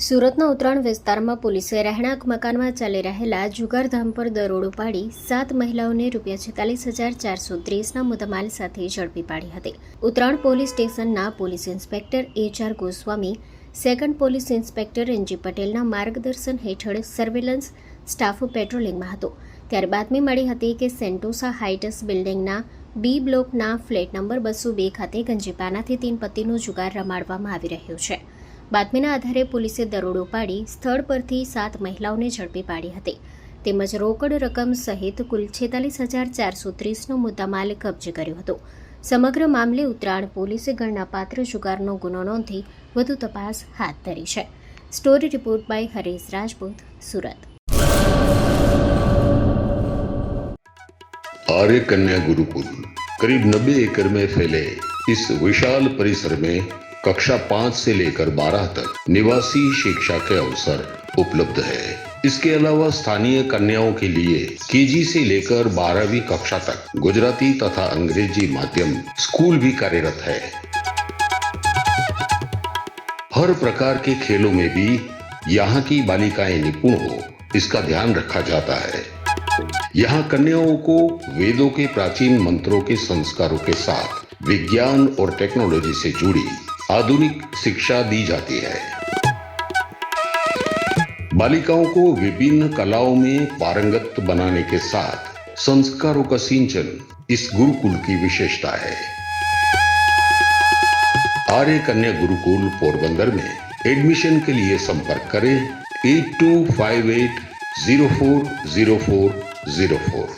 સુરતના ઉત્તરાયણ વિસ્તારમાં પોલીસે રહેણાંક મકાનમાં ચાલી રહેલા જુગારધામ પર દરોડો પાડી 7 મહિલાઓને ₹46,430ના મુદ્દામાલ સાથે ઝડપી પાડી હતી. ઉત્તરાયણ પોલીસ સ્ટેશનના police inspector HR Goswami, second police inspector NG પટેલના માર્ગદર્શન હેઠળ સર્વેલન્સ સ્ટાફ પેટ્રોલિંગમાં હતો. ત્યારે બાતમી મળી હતી કે સેન્ટોસા હાઇટ્સ બિલ્ડિંગના B બ્લોકના ફ્લેટ નંબર 202 ખાતે ગંજીપાનાથી 3 પત્તીનો જુગાર રમાડવામાં આવી રહ્યો છે. બાતમીના આધારે પોલીસે દરોડો પાડી સ્થળ પરથી 7 મહિલાઓને ઝડપી પાડી હતી. તેમજ રોકડ રકમ સહિત કુલ ₹46,430નો મુદ્દામાલ કબજે કર્યો હતો. સમગ્ર મામલે ઉત્તરાયણ પોલીસે ગણનાપાત્ર જુગારનો ગુનો નોંધી વધુ તપાસ હાથ ધરી છે. Story report by Haresh Rajput, Surat. Arya Kanya Gurukul करीब 90 एकड़ में फैले इस विशाल परिसर में कक्षा 5 से लेकर 12 तक निवासी शिक्षा के अवसर उपलब्ध है. इसके अलावा स्थानीय कन्याओं के लिए KG से लेकर 12वीं कक्षा तक गुजराती तथा अंग्रेजी माध्यम स्कूल भी कार्यरत है. हर प्रकार के खेलों में भी यहाँ की बालिकाएं निपुण हो, इसका ध्यान रखा जाता है. यहाँ कन्याओं को वेदों के प्राचीन मंत्रों के संस्कारों के साथ विज्ञान और टेक्नोलॉजी से जुड़ी आधुनिक शिक्षा दी जाती है. बालिकाओं को विभिन्न कलाओं में पारंगत बनाने के साथ संस्कारों का सिंचन इस गुरुकुल की विशेषता है. आर्य कन्या गुरुकुल पोरबंदर में एडमिशन के लिए संपर्क करें 8258040404.